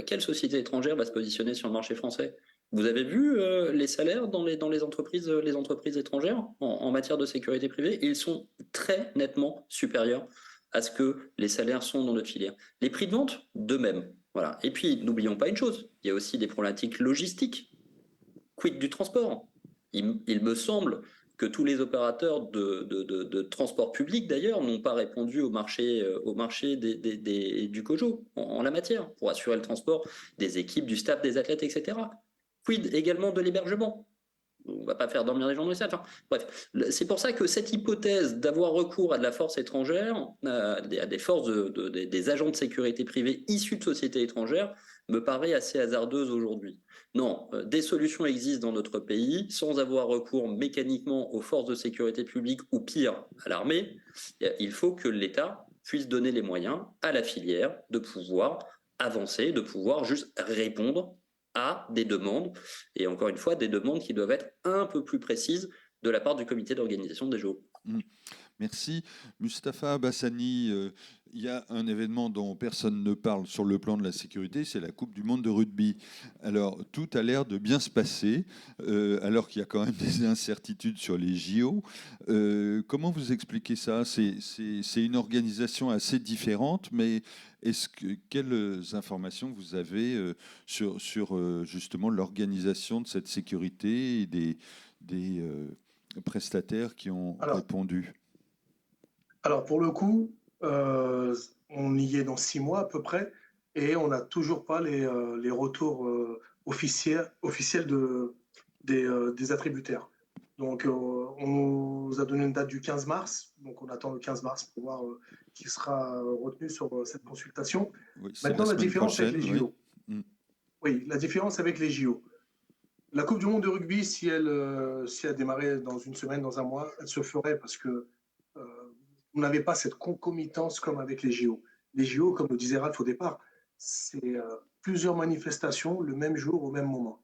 [SPEAKER 4] Quelle société étrangère va se positionner sur le marché français? Vous avez vu les salaires dans les entreprises étrangères en matière de sécurité privée? Ils sont très nettement supérieurs à ce que les salaires sont dans notre filière. Les prix de vente, de même. Voilà. Et puis, n'oublions pas une chose, il y a aussi des problématiques logistiques. Quid du transport? Il me semble que tous les opérateurs de transport public, d'ailleurs, n'ont pas répondu au marché du COJO en la matière, pour assurer le transport des équipes, du staff, des athlètes, etc. Quid également de l'hébergement? On ne va pas faire dormir les gens dans les salles. Enfin, bref, c'est pour ça que cette hypothèse d'avoir recours à de la force étrangère, à des forces, des agents de sécurité privée issus de sociétés étrangères, me paraît assez hasardeuse aujourd'hui. Non, des solutions existent dans notre pays sans avoir recours mécaniquement aux forces de sécurité publique ou pire, à l'armée. Il faut que l'État puisse donner les moyens à la filière de pouvoir avancer, de pouvoir juste répondre à des demandes, et encore une fois, des demandes qui doivent être un peu plus précises de la part du comité d'organisation des Jeux.
[SPEAKER 1] Merci. Mustapha Bassani, il y a un événement dont personne ne parle sur le plan de la sécurité, c'est la Coupe du monde de rugby. Alors, tout a l'air de bien se passer, alors qu'il y a quand même des incertitudes sur les JO. Comment vous expliquez ça? C'est une organisation assez différente, mais quelles informations vous avez sur justement l'organisation de cette sécurité et des prestataires qui ont répondu?
[SPEAKER 2] Alors, pour le coup, on y est dans 6 mois à peu près, et on n'a toujours pas les retours officiels des attributaires. Donc, on nous a donné une date du 15 mars, donc on attend le 15 mars pour voir qui sera retenu sur cette consultation.
[SPEAKER 1] Oui,
[SPEAKER 2] Maintenant, la différence
[SPEAKER 1] prochaine,
[SPEAKER 2] avec les JO.
[SPEAKER 1] Oui.
[SPEAKER 2] Oui, la différence avec les JO. La Coupe du monde de rugby, si elle démarrait dans une semaine, dans un mois, elle se ferait parce que vous n'avez pas cette concomitance comme avec les JO. Les JO, comme le disait Ralph au départ, c'est plusieurs manifestations le même jour, au même moment,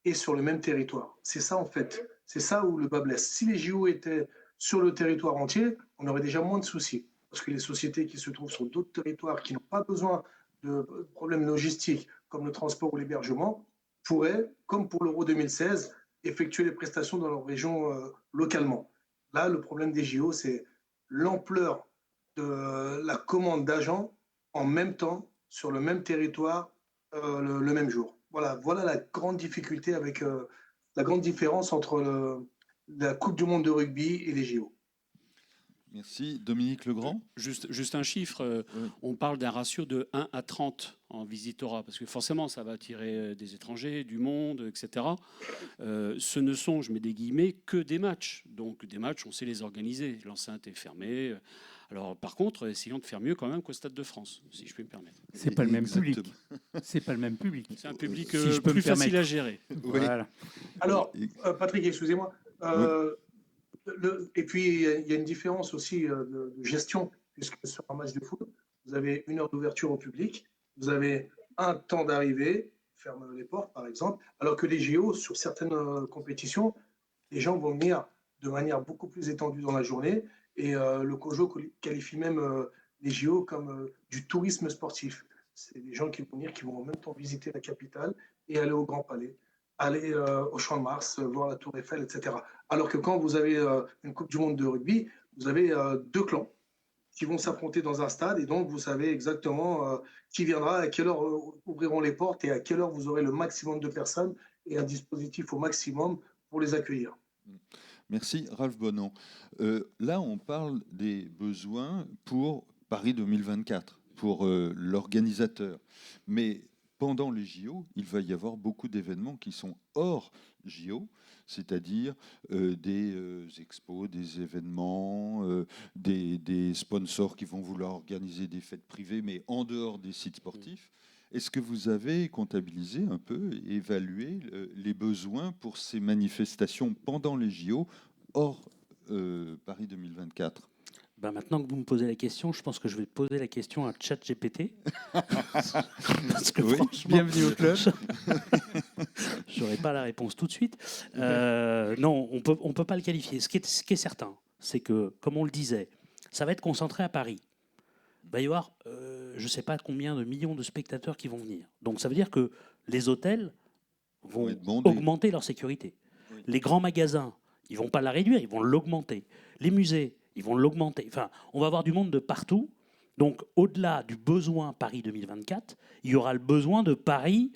[SPEAKER 2] et sur le même territoire. C'est ça, en fait. C'est ça où le bas blesse. Si les JO étaient sur le territoire entier, on aurait déjà moins de soucis. Parce que les sociétés qui se trouvent sur d'autres territoires, qui n'ont pas besoin de problèmes logistiques, comme le transport ou l'hébergement, pourraient, comme pour l'Euro 2016, effectuer les prestations dans leur région localement. Là, le problème des JO, c'est l'ampleur de la commande d'agents en même temps, sur le même territoire, le même jour. Voilà la grande difficulté avec la grande différence entre la Coupe du monde de rugby et les JO.
[SPEAKER 1] Merci. Dominique Legrand?
[SPEAKER 6] Juste un chiffre,
[SPEAKER 1] Oui.
[SPEAKER 6] on parle d'un ratio de 1 à 30 en visitorat, parce que forcément ça va attirer des étrangers, du monde, etc. Ce ne sont, je mets des guillemets, que des matchs. Donc des matchs, on sait les organiser. L'enceinte est fermée. Alors par contre, essayons de faire mieux quand même qu'au Stade de France, si je puis me permettre.
[SPEAKER 5] C'est pas le même public.
[SPEAKER 1] Exactement.
[SPEAKER 5] C'est pas le même public.
[SPEAKER 6] C'est un public
[SPEAKER 5] Si je peux
[SPEAKER 6] plus
[SPEAKER 5] me permettre.
[SPEAKER 6] facile à gérer.
[SPEAKER 1] Oui.
[SPEAKER 5] Voilà.
[SPEAKER 2] Alors, Patrick, excusez-moi. Et puis, il y a une différence aussi de gestion, puisque sur un match de foot, vous avez 1 heure d'ouverture au public, vous avez un temps d'arrivée, ferme les portes par exemple, alors que les JO, sur certaines compétitions, les gens vont venir de manière beaucoup plus étendue dans la journée, et le COJO qualifie même les JO comme du tourisme sportif. C'est des gens qui vont venir, qui vont en même temps visiter la capitale et aller au Grand Palais, aller au Champ de Mars, voir la Tour Eiffel, etc. Alors que quand vous avez une Coupe du monde de rugby, vous avez 2 clans qui vont s'affronter dans un stade, et donc vous savez exactement qui viendra, à quelle heure ouvriront les portes et à quelle heure vous aurez le maximum de personnes et un dispositif au maximum pour les accueillir.
[SPEAKER 1] Merci. Ralph Bonan. Là, on parle des besoins pour Paris 2024, pour l'organisateur. Mais pendant les JO, il va y avoir beaucoup d'événements qui sont hors JO, c'est-à-dire des expos, des événements, des sponsors qui vont vouloir organiser des fêtes privées, mais en dehors des sites sportifs. Est-ce que vous avez comptabilisé un peu, évalué les besoins pour ces manifestations pendant les JO hors Paris 2024?
[SPEAKER 3] Ben maintenant que vous me posez la question, je pense que je vais poser la question à ChatGPT. Parce que
[SPEAKER 1] Oui,
[SPEAKER 3] franchement,
[SPEAKER 5] bienvenue au club.
[SPEAKER 3] je n'aurai pas la réponse tout de suite. Non, on peut pas le qualifier. Ce qui est certain, c'est que, comme on le disait, ça va être concentré à Paris. Il va y avoir, je ne sais pas combien de millions de spectateurs qui vont venir. Donc ça veut dire que les hôtels vont
[SPEAKER 1] être bondés.
[SPEAKER 3] augmenter leur sécurité.
[SPEAKER 1] Oui.
[SPEAKER 3] Les grands magasins, ils ne vont pas la réduire, ils vont l'augmenter. Les musées, ils vont l'augmenter. Enfin, on va avoir du monde de partout. Donc, au-delà du besoin Paris 2024, il y aura le besoin de Paris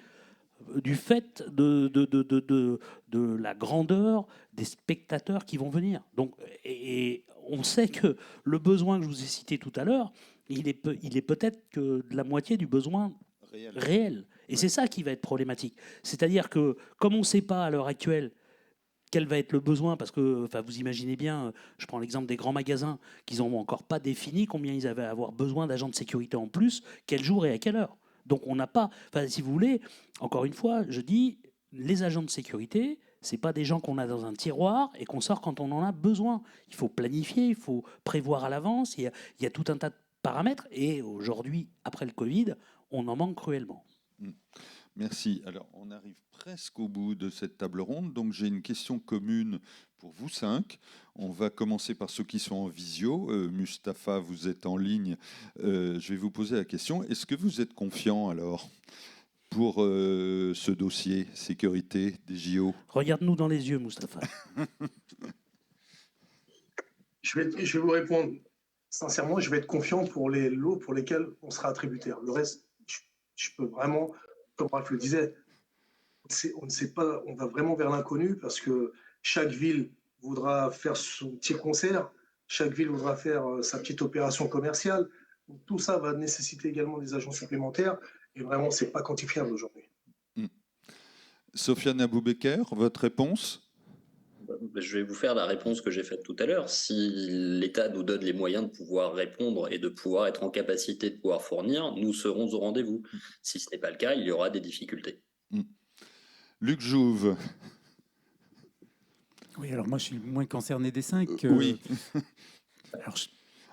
[SPEAKER 3] du fait de la grandeur des spectateurs qui vont venir. Donc, et on sait que le besoin que je vous ai cité tout à l'heure, il est peut-être que de la moitié du besoin réel. Et c'est ça qui va être problématique. C'est-à-dire que, comme on ne sait pas à l'heure actuelle quel va être le besoin, parce que vous imaginez bien, je prends l'exemple des grands magasins, qu'ils n'ont encore pas défini combien ils avaient à avoir besoin d'agents de sécurité en plus, quel jour et à quelle heure. Donc on n'a pas, si vous voulez, encore une fois, je dis, les agents de sécurité, ce n'est pas des gens qu'on a dans un tiroir et qu'on sort quand on en a besoin. Il faut planifier, il faut prévoir à l'avance, il y a tout un tas de paramètres, et aujourd'hui, après le Covid, on en manque cruellement.
[SPEAKER 1] Merci. Alors, on arrive presque au bout de cette table ronde. Donc, j'ai une question commune pour vous 5. On va commencer par ceux qui sont en visio. Mustapha, vous êtes en ligne. Je vais vous poser la question. Est-ce que vous êtes confiant alors pour ce dossier sécurité des JO?
[SPEAKER 3] Regarde-nous dans les yeux, Mustapha.
[SPEAKER 2] Je vais vous répondre sincèrement, je vais être confiant pour les lots pour lesquels on sera attributaire. Le reste, je peux vraiment, comme Raph le disait, on ne sait pas, on va vraiment vers l'inconnu parce que chaque ville voudra faire son petit concert, chaque ville voudra faire sa petite opération commerciale. Donc, tout ça va nécessiter également des agents supplémentaires et vraiment, c'est pas quantifiable aujourd'hui.
[SPEAKER 1] Sofiane Aboubeker, votre réponse?
[SPEAKER 4] Je vais vous faire la réponse que j'ai faite tout à l'heure. Si l'État nous donne les moyens de pouvoir répondre et de pouvoir être en capacité de pouvoir fournir, nous serons au rendez-vous. Si ce n'est pas le cas, il y aura des difficultés.
[SPEAKER 1] Luc Jouve.
[SPEAKER 5] Oui, alors moi je suis moins concerné des 5.
[SPEAKER 1] Oui.
[SPEAKER 5] Alors,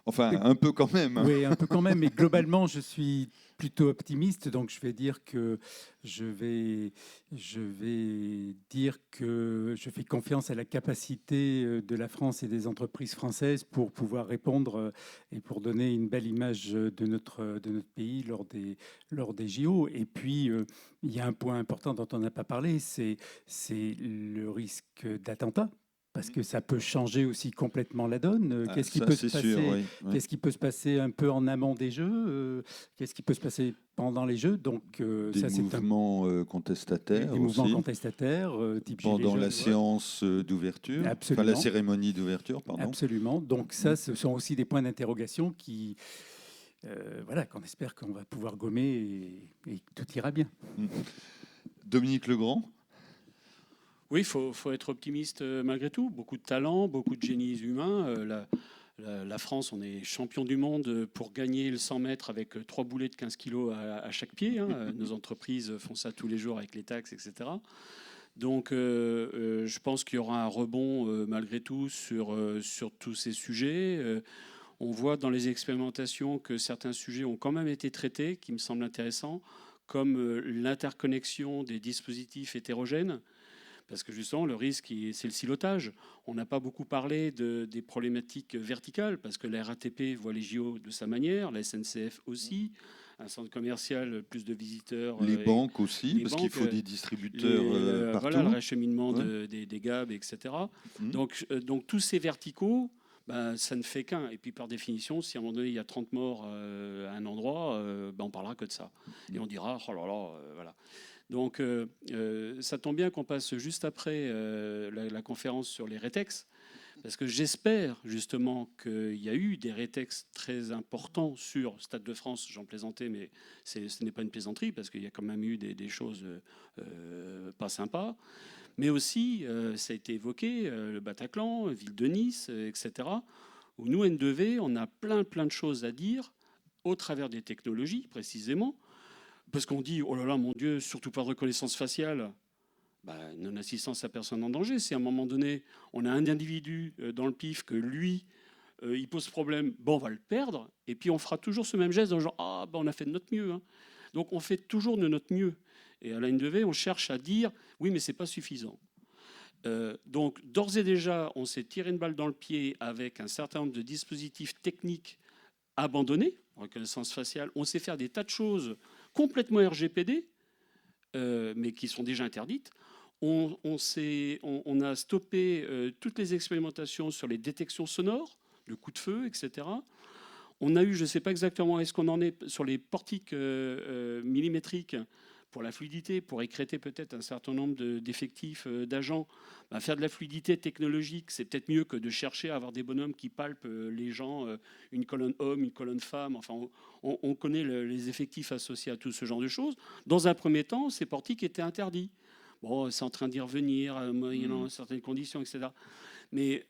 [SPEAKER 1] Enfin, un peu quand même.
[SPEAKER 5] Oui, un peu quand même, mais globalement, je suis plutôt optimiste, donc je vais dire que je vais dire que je fais confiance à la capacité de la France et des entreprises françaises pour pouvoir répondre et pour donner une belle image de notre pays lors des JO. Et puis, il y a un point important dont on n'a pas parlé, c'est le risque d'attentat. Parce que ça peut changer aussi complètement la donne. Qu'est-ce qui peut se passer?
[SPEAKER 1] Sûr, oui.
[SPEAKER 5] Qu'est-ce qui peut se passer un peu en amont des Jeux? Qu'est-ce qui peut se passer pendant les Jeux? Donc,
[SPEAKER 1] des
[SPEAKER 5] ça, c'est
[SPEAKER 1] mouvements contestataires
[SPEAKER 5] des mouvements
[SPEAKER 1] aussi.
[SPEAKER 5] contestataires, type
[SPEAKER 1] Pendant
[SPEAKER 5] Gilets
[SPEAKER 1] la
[SPEAKER 5] jaunes,
[SPEAKER 1] séance d'ouverture, enfin la cérémonie d'ouverture, pardon.
[SPEAKER 5] Absolument. Donc ça, ce sont aussi des points d'interrogation qui, voilà, qu'on espère qu'on va pouvoir gommer et tout ira bien.
[SPEAKER 1] Dominique Legrand.
[SPEAKER 6] Oui, il faut être optimiste malgré tout. Beaucoup de talent, beaucoup de génies humains. La France, on est champion du monde pour gagner le 100 mètres avec 3 boulets de 15 kilos à chaque pied. Nos entreprises font ça tous les jours avec les taxes, etc. Donc, je pense qu'il y aura un rebond malgré tout sur tous ces sujets. On voit dans les expérimentations que certains sujets ont quand même été traités, qui me semblent intéressants, comme l'interconnexion des dispositifs hétérogènes. Parce que justement, le risque, c'est le silotage. On n'a pas beaucoup parlé des problématiques verticales, parce que la RATP voit les JO de sa manière, la SNCF aussi, un centre commercial, plus de visiteurs.
[SPEAKER 1] Les banques aussi, parce qu'il faut des distributeurs partout.
[SPEAKER 6] Voilà, le racheminement des GAB, etc. Donc, tous ces verticaux, ça ne fait qu'un. Et puis, par définition, si à un moment donné, il y a 30 morts à un endroit, on parlera que de ça. Et on dira, oh là là, voilà. Donc, ça tombe bien qu'on passe juste après la conférence sur les rétex, parce que j'espère justement qu'il y a eu des rétex très importants sur Stade de France. J'en plaisantais, mais ce n'est pas une plaisanterie, parce qu'il y a quand même eu des choses pas sympas. Mais aussi, ça a été évoqué, le Bataclan, ville de Nice, etc., où nous, N2V, on a plein de choses à dire au travers des technologies, précisément. Parce qu'on dit, oh là là, mon Dieu, surtout pas de reconnaissance faciale. Non-assistance à personne en danger. Si à un moment donné, on a un individu dans le pif que lui, il pose problème, on va le perdre. Et puis on fera toujours ce même geste dans le genre, on a fait de notre mieux. Donc on fait toujours de notre mieux. Et à la N2V, on cherche à dire, oui, mais c'est pas suffisant. Donc d'ores et déjà, on s'est tiré une balle dans le pied avec un certain nombre de dispositifs techniques abandonnés, reconnaissance faciale. On sait faire des tas de choses complètement RGPD, mais qui sont déjà interdites. On a stoppé toutes les expérimentations sur les détections sonores, le coup de feu, etc. On a eu, je ne sais pas exactement, est-ce qu'on en est sur les portiques millimétriques pour la fluidité, pour écréter peut-être un certain nombre d'effectifs d'agents. Faire de la fluidité technologique, c'est peut-être mieux que de chercher à avoir des bonhommes qui palpent les gens, une colonne homme, une colonne femme. Enfin, on connaît les effectifs associés à tout ce genre de choses. Dans un premier temps, ces portiques étaient interdits. Bon, c'est en train d'y revenir, moyennant certaines conditions, etc. Mais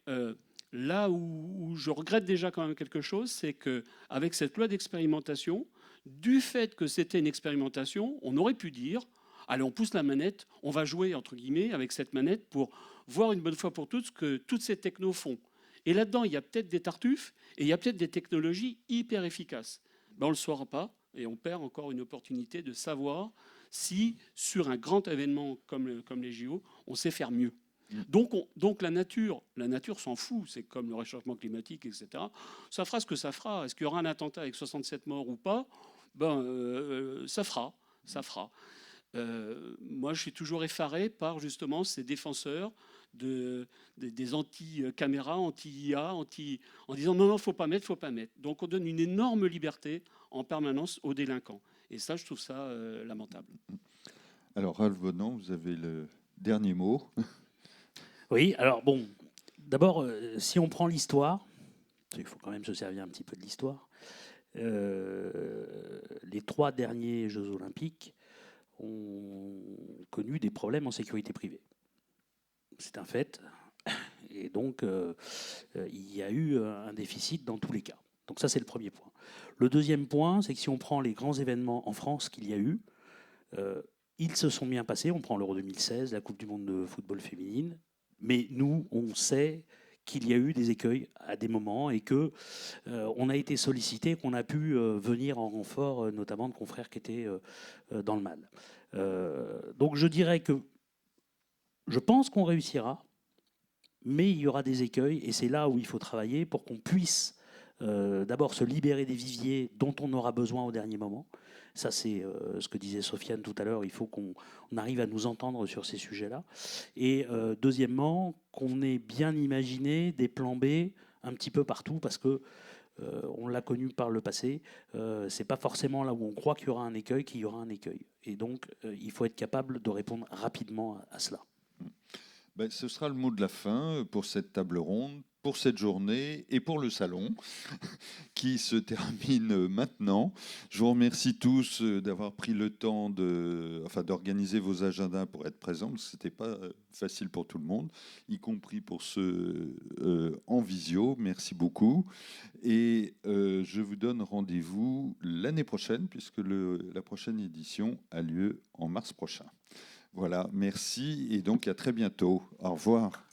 [SPEAKER 6] là où je regrette déjà quand même quelque chose, c'est qu'avec cette loi d'expérimentation, du fait que c'était une expérimentation, on aurait pu dire, allez, on pousse la manette, on va jouer, entre guillemets, avec cette manette pour voir une bonne fois pour toutes ce que toutes ces technos font. Et là-dedans, il y a peut-être des tartuffes et il y a peut-être des technologies hyper efficaces. On ne le saura pas et on perd encore une opportunité de savoir si, sur un grand événement comme les JO, on sait faire mieux.
[SPEAKER 1] Mm.
[SPEAKER 6] Donc la nature s'en fout, c'est comme le réchauffement climatique, etc. Ça fera ce que ça fera. Est-ce qu'il y aura un attentat avec 67 morts ou pas? Ça fera. Moi, je suis toujours effaré par justement ces défenseurs des anti-caméras, anti-IA, en disant non, faut pas mettre. Donc on donne une énorme liberté en permanence aux délinquants. Et ça, je trouve ça lamentable.
[SPEAKER 1] Alors, Ralph Bonan, vous avez le dernier mot.
[SPEAKER 3] Oui, alors bon, d'abord, si on prend l'histoire, il faut quand même se servir un petit peu de l'histoire, les 3 derniers Jeux olympiques ont connu des problèmes en sécurité privée. C'est un fait. Et donc, il y a eu un déficit dans tous les cas. Donc ça, c'est le premier point. Le deuxième point, c'est que si on prend les grands événements en France qu'il y a eu, ils se sont bien passés. On prend l'Euro 2016, la Coupe du monde de football féminine. Mais nous, on sait qu'il y a eu des écueils à des moments et que on a été sollicité, qu'on a pu venir en renfort, notamment de confrères qui étaient dans le mal. Donc je dirais que je pense qu'on réussira, mais il y aura des écueils et c'est là où il faut travailler pour qu'on puisse d'abord se libérer des viviers dont on aura besoin au dernier moment. Ça, c'est ce que disait Sofiane tout à l'heure. Il faut qu'on arrive à nous entendre sur ces sujets-là. Et deuxièmement, qu'on ait bien imaginé des plans B un petit peu partout, parce que on l'a connu par le passé. C'est pas forcément là où on croit qu'il y aura un écueil qu'il y aura un écueil. Et donc, il faut être capable de répondre rapidement à cela.
[SPEAKER 1] Ben, ce sera le mot de la fin pour cette table ronde, pour cette journée et pour le salon qui se termine maintenant. Je vous remercie tous d'avoir pris le temps d'organiser vos agendas pour être présents, parce que ce n'était pas facile pour tout le monde, y compris pour ceux en visio. Merci beaucoup. Et je vous donne rendez-vous l'année prochaine, puisque la prochaine édition a lieu en mars prochain. Voilà, merci et donc à très bientôt. Au revoir.